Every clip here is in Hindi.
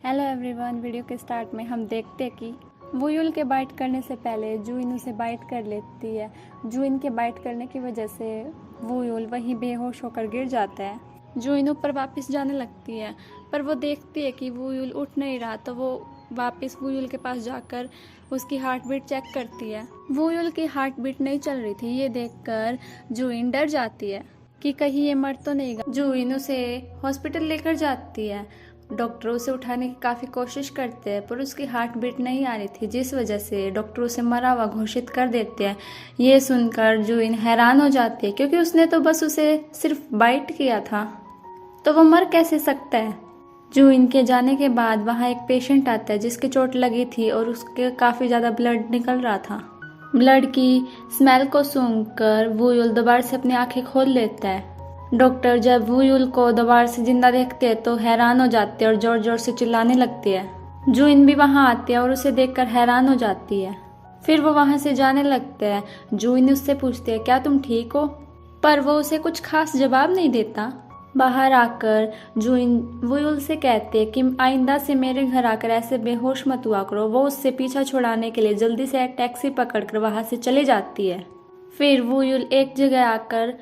Hello everyone. वीडियो के स्टार्ट में हम देखते हैं कि वुयुल के बाइट करने से पहले जुइन उसे बाइट कर लेती है। जुइन के बाइट करने की वजह से वुयुल वहीं बेहोश होकर गिर जाता है। जुइन ऊपर वापस जाने लगती है, पर वो देखती है कि वुयुल उठ नहीं रहा, तो वो वापस वुयुल के पास जाकर उसकी हार्ट बीट चेक करती है। वुयुल की हार्ट बीट नहीं चल रही थी। ये देखकर जुइन डर जाती है कि कहीं ये मर तो नहीं गया। जुइन उसे हॉस्पिटल लेकर जाती है। डॉक्टर उसे उठाने की काफ़ी कोशिश करते हैं, पर उसकी हार्ट बीट नहीं आ रही थी, जिस वजह से डॉक्टर उसे मरा हुआ घोषित कर देते हैं। ये सुनकर जुइन हैरान हो जाती है, क्योंकि उसने तो बस उसे सिर्फ बाइट किया था, तो वो मर कैसे सकता है। जुइन के जाने के बाद वहाँ एक पेशेंट आता है जिसके चोट लगी थी और उसके काफ़ी ज़्यादा ब्लड निकल रहा था। ब्लड की स्मेल को सूंघकर वुयुल दोबारा से अपनी आंखें खोल लेता है। डॉक्टर जब वुयुल को दोबारा से जिंदा देखते हैं तो हैरान हो जाते हैं और जोर जोर से चिल्लाने लगती है। जुइन भी वहां आती है और उसे देखकर हैरान हो जाती है। फिर वो वहां से जाने लगते हैं। जुइन उससे पूछती है, क्या तुम ठीक हो? पर वो उसे कुछ खास जवाब नहीं देता। बाहर आकर जुइन वुयुल से कहते हैं कि आइंदा से मेरे घर आकर ऐसे बेहोश मत हुआ करो। वो उससे पीछा छुड़ाने के लिए जल्दी से एक टैक्सी पकड़कर वहां से चली जाती है। फिर वुयुल एक जगह आकर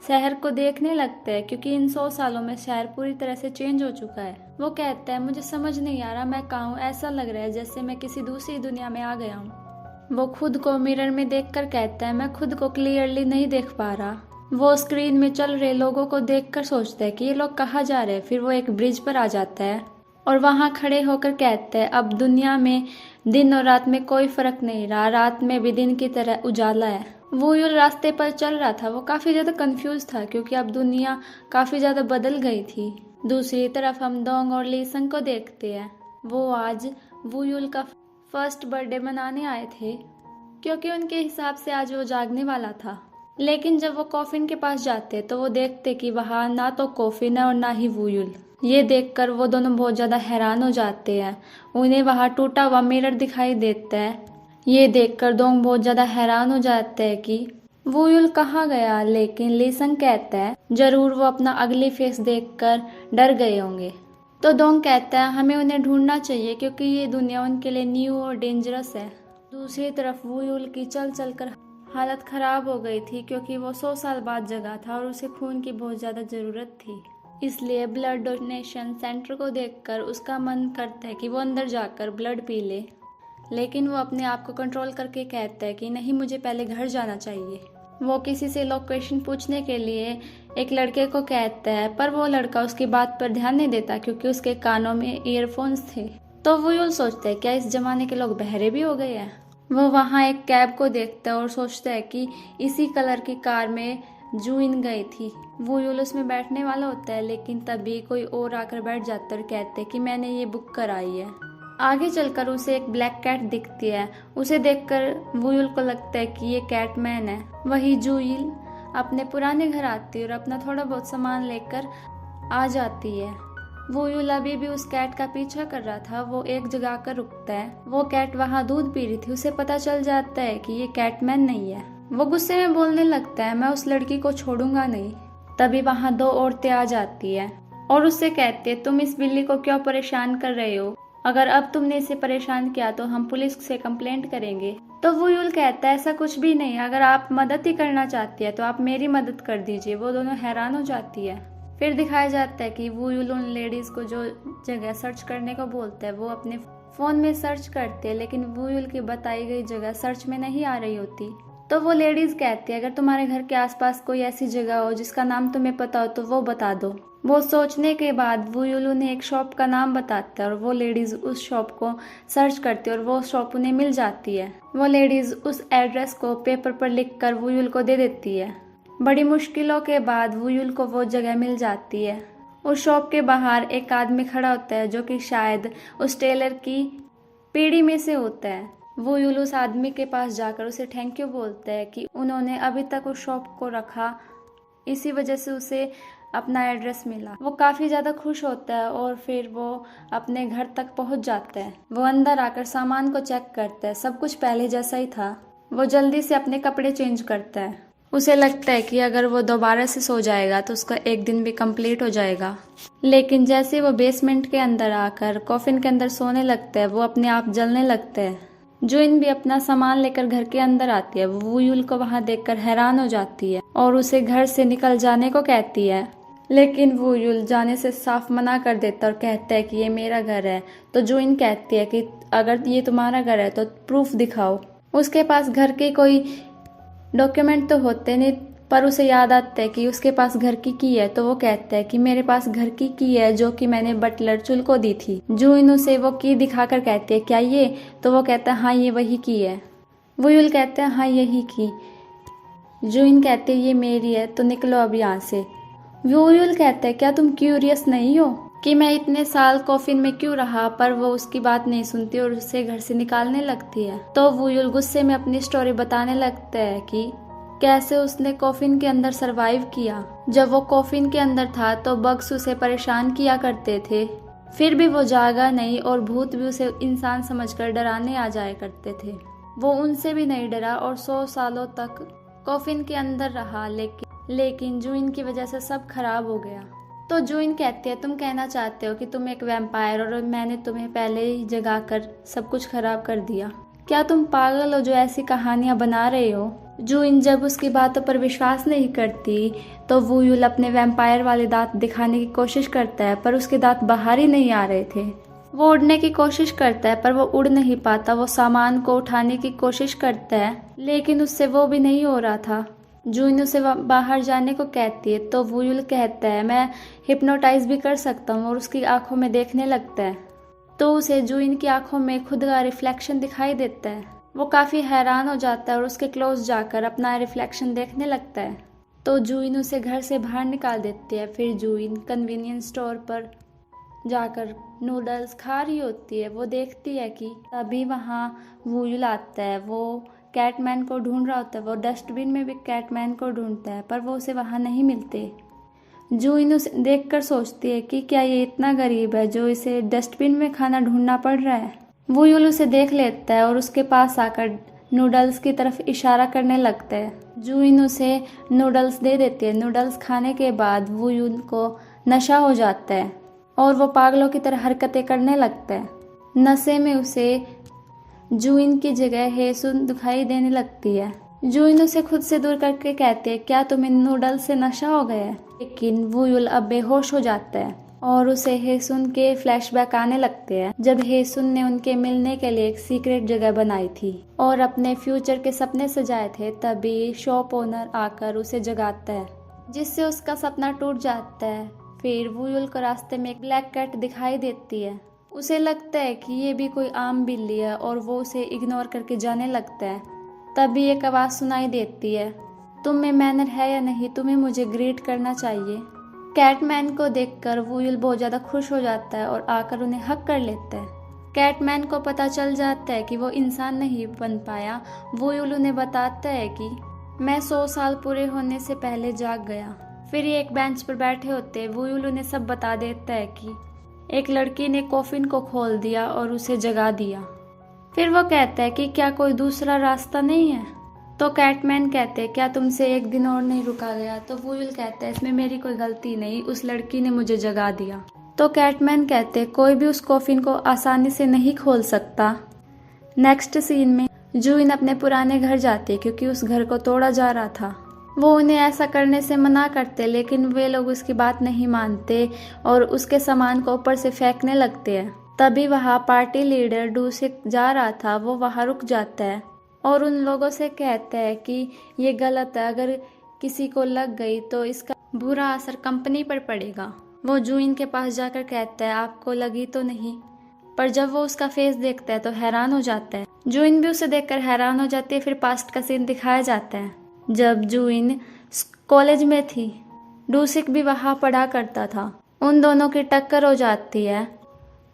शहर को देखने लगता है, क्योंकि इन 100 सालों में शहर पूरी तरह से चेंज हो चुका है। वो कहता है, मुझे समझ नहीं आ रहा मैं कहाँ हूँ। ऐसा लग रहा है जैसे मैं किसी दूसरी दुनिया में आ गया हूँ। वो खुद को मिरर में देखकर कहता है, मैं खुद को क्लियरली नहीं देख पा रहा। वो स्क्रीन में चल रहे लोगों को देखकर सोचता है कि ये लोग कहाँ जा रहे हैं। फिर वो एक ब्रिज पर आ जाता है और वहां खड़े होकर कहता है, अब दुनिया में दिन और रात में कोई फर्क नहीं रहा, रात में भी दिन की तरह उजाला है। वुयुल रास्ते पर चल रहा था। वो काफी ज्यादा कंफ्यूज था, क्योंकि अब दुनिया काफी ज्यादा बदल गई थी। दूसरी तरफ हम दोंग और लीसंग को देखते हैं। वो आज वुयुल का फर्स्ट बर्थडे मनाने आए थे, क्योंकि उनके हिसाब से आज वो जागने वाला था। लेकिन जब वो कॉफिन के पास जाते तो वो देखते कि वहाँ ना तो कॉफिन है और ना ही वुयुल। ये देखकर वो दोनों बहुत ज्यादा हैरान हो जाते हैं। उन्हें वहाँ टूटा हुआ मिरर दिखाई देता है। ये देखकर दोंग बहुत ज्यादा हैरान हो जाता है कि वुयुल कहाँ गया। लेकिन लीसंग कहता है, जरूर वो अपना अगली फेस देखकर डर गए होंगे। तो दोंग कहता है, हमें उन्हें ढूंढना चाहिए, क्योंकि ये दुनिया उनके लिए न्यू और डेंजरस है। दूसरी तरफ वुयुल की चल चल कर हालत खराब हो गई थी, क्योंकि वो 100 साल बाद जगा था और उसे खून की बहुत ज्यादा जरूरत थी। इसलिए ब्लड डोनेशन सेंटर को देखकर उसका मन करता है कि वो अंदर जाकर ब्लड पी ले। लेकिन वो अपने आप को कंट्रोल करके कहता है कि नहीं, मुझे पहले घर जाना चाहिए। वो किसी से लोकेशन पूछने के लिए एक लड़के को कहता है, पर वो लड़का उसकी बात पर ध्यान नहीं देता, क्योंकि उसके कानों में ईयरफोन्स थे। तो वुयुल सोचता है, क्या इस जमाने के लोग बहरे भी हो गए हैं। वो वहाँ एक कैब को देखता है और सोचता है कि इसी कलर की कार में जुइन गई थी। वुयुल उसमें बैठने वाला होता है, लेकिन तभी कोई और आकर बैठ जाता है और कहते हैं कि मैंने ये बुक कराई है। आगे चलकर उसे एक ब्लैक कैट दिखती है। उसे देखकर वुयुल को लगता है कि ये कैटमैन है। वही जुइन अपने पुराने घर आती है और अपना थोड़ा बहुत सामान लेकर आ जाती है। वुयुल अभी भी उस कैट का पीछा कर रहा था। वो एक जगह आकर रुकता है। वो कैट वहाँ दूध पी रही थी। उसे पता चल जाता है कि ये कैटमैन नहीं है। वो गुस्से में बोलने लगता है, मैं उस लड़की को छोड़ूंगा नहीं। तभी वहाँ 2 औरतें आ जाती है और उससे कहती है, तुम इस बिल्ली को क्यों परेशान कर रहे हो? अगर अब तुमने इसे परेशान किया तो हम पुलिस से कंप्लेंट करेंगे। तो वुयुल कहता है, ऐसा कुछ भी नहीं, अगर आप मदद ही करना चाहती है तो आप मेरी मदद कर दीजिए। वो दोनों हैरान हो जाती है। फिर दिखाया जाता है कि वुयुल उन लेडीज को जो जगह सर्च करने को बोलता है वो अपने फोन में सर्च करते हैं, लेकिन वुयुल की बताई गई जगह सर्च में नहीं आ रही होती। तो वो लेडीज कहती है, अगर तुम्हारे घर के आसपास कोई ऐसी जगह हो जिसका नाम तुम्हें पता हो तो वो बता दो। वो सोचने के बाद वुयुल उन्हें एक शॉप का नाम बताता है और वो लेडीज उस शॉप को सर्च करती है और वो शॉप उन्हें मिल जाती है। वो लेडीज उस एड्रेस को पेपर पर लिखकर वुयुल को दे देती है। बड़ी मुश्किलों के बाद वुयुल को वो जगह मिल जाती है। उस शॉप के बाहर एक आदमी खड़ा होता है, जो कि शायद उस टेलर की पीढ़ी में से होता है। वुयुल उस आदमी के पास जाकर उसे थैंक यू बोलता है कि उन्होंने अभी तक उस शॉप को रखा, इसी वजह से उसे अपना एड्रेस मिला। वो काफ़ी ज़्यादा खुश होता है और फिर वो अपने घर तक पहुंच जाता है। वो अंदर आकर सामान को चेक करता है। सब कुछ पहले जैसा ही था। वो जल्दी से अपने कपड़े चेंज करता है उसे लगता है कि अगर वो दोबारा से सो जाएगा तो उसका एक दिन भी कंप्लीट हो जाएगा। लेकिन जैसे वो बेसमेंट के अंदर आकर कॉफिन के अंदर सोने लगता है, वो अपने आप जलने लगता है। जुइन भी अपना सामान लेकर घर के अंदर आती है। वो वुयुल को वहां देखकर हैरान हो जाती है और उसे घर से निकल जाने को कहती है, लेकिन वुयुल जाने से साफ मना कर देता है और कहता है कि ये मेरा घर है। तो जुइन कहती है कि अगर ये तुम्हारा घर है तो प्रूफ दिखाओ। उसके पास घर के कोई डॉक्यूमेंट तो होते नहीं, पर उसे याद आता है कि उसके पास घर की की है। तो वो कहता है कि मेरे पास घर की की है जो कि मैंने बटलर चुल को दी थी। जुइन उसे वो की दिखाकर कहती है क्या ये? तो वो कहता है हाँ ये वही की है। वुयुल कहते हैं हाँ यही की। जुइन कहते है ये मेरी है, तो निकलो अब यहाँ से। वुयुल कहते हैं क्या तुम क्यूरियस नहीं हो कि मैं इतने साल कॉफिन में क्यों रहा? पर वो उसकी बात नहीं सुनती और उसे घर से निकालने लगती है। तो वुयुल गुस्से में अपनी स्टोरी बताने लगता है कि कैसे उसने कॉफिन के अंदर सरवाइव किया। जब वो कॉफिन के अंदर था तो बग्स उसे परेशान किया करते थे, फिर भी वो जागा नहीं और भूत भी उसे इंसान समझकर डराने आ जाया करते थे। वो उनसे भी नहीं डरा और 100 सालों तक कॉफिन के अंदर रहा। लेकिन जुइन की वजह से सब खराब हो गया। तो जुइन कहती है तुम कहना चाहते हो कि तुम एक वैम्पायर और मैंने तुम्हें पहले ही जगाकर सब कुछ खराब कर दिया। क्या तुम पागल हो जो ऐसी कहानियां बना रहे हो? जुइन जब उसकी बातों पर विश्वास नहीं करती तो वुयुल अपने वैम्पायर वाले दांत दिखाने की कोशिश करता है, पर उसके दांत बाहर ही नहीं आ रहे थे। वो उड़ने की कोशिश करता है पर वो उड़ नहीं पाता। वो सामान को उठाने की कोशिश करता है लेकिन उससे वो भी नहीं हो रहा था। जुइन उसे बाहर जाने को कहती है तो वुयुल कहता है मैं हिप्नोटाइज भी कर सकता हूँ और उसकी आंखों में देखने लगता है। तो उसे जुइन की आंखों में खुद का रिफ्लेक्शन दिखाई देता है। वो काफी हैरान हो जाता है और उसके क्लोज जाकर अपना रिफ्लेक्शन देखने लगता है। तो जुइन उसे घर से बाहर निकाल देती है। फिर जुइन कन्वीनियंस स्टोर पर जाकर नूडल्स खा रही होती है। वो देखती है कि तभी वहाँ वुयुल आता है। वो कैटमैन को ढूंढ रहा होता है। वो डस्टबिन में भी कैटमैन को ढूंढता है पर वो उसे वहाँ नहीं मिलते। जुइन उसे देखकर सोचती है कि क्या ये इतना गरीब है जो इसे डस्टबिन में खाना ढूंढना पड़ रहा है। वुयुल उसे देख लेता है और उसके पास आकर नूडल्स की तरफ इशारा करने लगता है। जुइन उसे नूडल्स दे देती है। नूडल्स खाने के बाद वुयुल को नशा हो जाता है और वो पागलों की तरह हरकतें करने लगता है। नशे में उसे जुइन की जगह हेसुन दिखाई देने लगती है। जुइन उसे खुद से दूर करके कहती है क्या तुम्हें नूडल्स से नशा हो गया है? लेकिन वुयुल अब बेहोश हो जाता है और उसे हेसुन के फ्लैशबैक आने लगते हैं जब हेसुन ने उनके मिलने के लिए एक सीक्रेट जगह बनाई थी और अपने फ्यूचर के सपने सजाए थे। तभी शॉप ओनर आकर उसे जगाता है जिससे उसका सपना टूट जाता है। फिर वुयुल को रास्ते में एक ब्लैक कैट दिखाई देती है। उसे लगता है कि ये भी कोई आम बिल्ली है और वो उसे इग्नोर करके जाने लगता है। तभी एक आवाज सुनाई देती है तुम में मैनर है या नहीं? तुम्हें मुझे ग्रीट करना चाहिए। कैटमैन को देखकर वुयुल बहुत ज्यादा खुश हो जाता है और आकर उन्हें हक कर लेता है। कैटमैन को पता चल जाता है कि वो इंसान नहीं बन पाया। वुयुल उन्हें बताता है कि मैं 100 साल पूरे होने से पहले जाग गया। फिर ये एक बेंच पर बैठे होते वुयुल उन्हें सब बता देता है कि एक लड़की ने कॉफिन को खोल दिया और उसे जगा दिया। फिर वो कहता है कि क्या कोई दूसरा रास्ता नहीं है? तो कैटमैन कहते हैं क्या तुमसे एक दिन और नहीं रुका गया? तो वुयुल कहता है इसमें मेरी कोई गलती नहीं, उस लड़की ने मुझे जगा दिया। तो कैटमैन कहते हैं कोई भी उस कॉफिन को आसानी से नहीं खोल सकता। नेक्स्ट सीन में जुइन अपने पुराने घर जाती है क्योंकि उस घर को तोड़ा जा रहा था। वो उन्हें ऐसा करने से मना करते लेकिन वे लोग उसकी बात नहीं मानते और उसके सामान को ऊपर से फेंकने लगते हैं। तभी वहाँ पार्टी लीडर डूसिक जा रहा था। वो वहाँ रुक जाता है और उन लोगों से कहता है कि ये गलत है, अगर किसी को लग गई तो इसका बुरा असर कंपनी पर पड़ेगा। वो जुइन के पास जाकर कहता है आपको लगी तो नहीं? पर जब वो उसका फेस देखता है तो हैरान हो जाता है। जुइन भी उसे देखकर हैरान हो जाती है। फिर पास्ट का सीन दिखाया जाता है जब जुइन कॉलेज में थी। डूसिक भी वहाँ पढ़ा करता था। उन दोनों की टक्कर हो जाती है।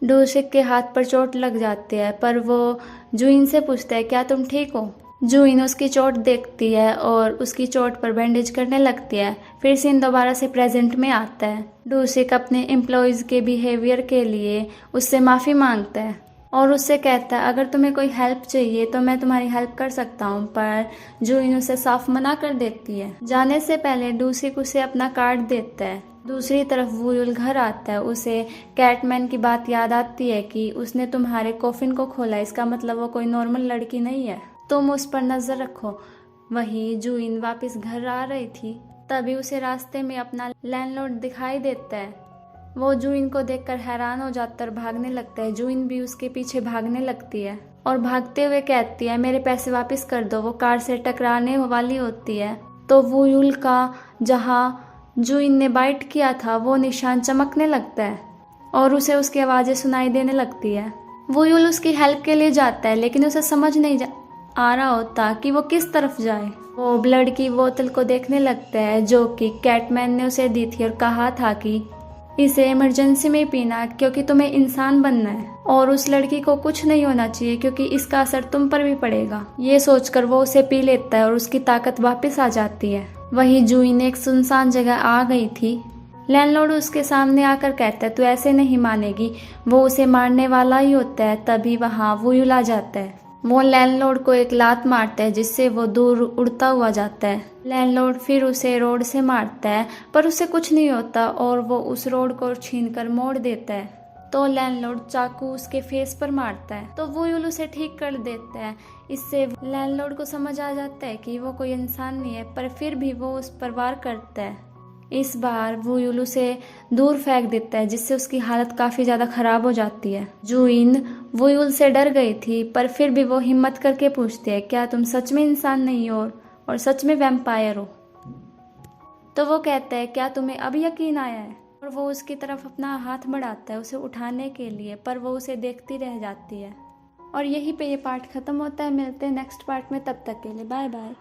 डूसिक के हाथ पर चोट लग जाती है पर वो जुइन से पूछता है क्या तुम ठीक हो? जुइन उसकी चोट देखती है और उसकी चोट पर बैंडेज करने लगती है। फिर सीन दोबारा से प्रेजेंट में आता है। डूसिक अपने एम्प्लॉयज के बिहेवियर के लिए उससे माफ़ी मांगता है और उससे कहता है अगर तुम्हें कोई हेल्प चाहिए तो मैं तुम्हारी हेल्प कर सकता हूँ, पर जूइन उसे साफ मना कर देती है। जाने से पहले डूसिक उसे अपना कार्ड देता है। दूसरी तरफ वुयुल घर आता है। उसे कैटमैन की बात याद आती है कि उसने तुम्हारे कॉफिन को खोला, इसका मतलब वो कोई नॉर्मल लड़की नहीं है, तुम उस पर नजर रखो। वहीं जूइन वापस घर आ रही थी, तभी उसे रास्ते में अपना लैंडलॉर्ड दिखाई देता है। वो जूइन को देखकर हैरान हो जाता है और भागने लगता है। जूइन भी उसके पीछे भागने लगती है और भागते हुए कहती है मेरे पैसे वापस कर दो। वो कार से टकराने वाली होती है तो वुयुल का जहाँ जूइन ने बाइट किया था वो निशान चमकने लगता है और उसे उसकी आवाज़ें सुनाई देने लगती है। वुयुल उसकी हेल्प के लिए जाता है लेकिन उसे समझ नहीं आ रहा होता कि वो किस तरफ जाए। वो ब्लड की बोतल को देखने लगता है जो कि कैटमैन ने उसे दी थी और कहा था कि इसे इमरजेंसी में पीना क्योंकि तुम्हें इंसान बनना है और उस लड़की को कुछ नहीं होना चाहिए क्योंकि इसका असर तुम पर भी पड़ेगा। ये सोचकर वो उसे पी लेता है और उसकी ताकत वापस आ जाती है। वही जूइन एक सुनसान जगह आ गई थी। लैंडलॉर्ड उसके सामने आकर कहता है तू ऐसे नहीं मानेगी, वो उसे मारने वाला ही होता है। तभी वहाँ वुयुल आ जाता है। वो लैंडलॉर्ड को एक लात मारता है जिससे वो दूर उड़ता हुआ जाता है। लैंडलॉर्ड फिर उसे रोड से मारता है पर उसे कुछ नहीं होता और वो उस रोड को छीनकर मोड़ देता है। तो लैंडलॉर्ड चाकू उसके फेस पर मारता है तो वुयुल उसे ठीक कर देता है। इससे लैंडलॉर्ड को समझ आ जाता है कि वो कोई इंसान नहीं है, पर फिर भी वो उस पर वार करता है। इस बार वुयुल उसे दूर फेंक देता है जिससे उसकी हालत काफी ज्यादा खराब हो जाती है। जूइन वुयुल से डर गई थी पर फिर भी वो हिम्मत करके पूछती है क्या तुम सच में इंसान नहीं हो और सच में वैम्पायर हो? तो वो कहता है क्या तुम्हें अब यकीन आया है? और वो उसकी तरफ अपना हाथ बढ़ाता है उसे उठाने के लिए, पर वो उसे देखती रह जाती है। और यहीं पे ये पार्ट खत्म होता है। मिलते हैं नेक्स्ट पार्ट में, तब तक के लिए बाय बाय।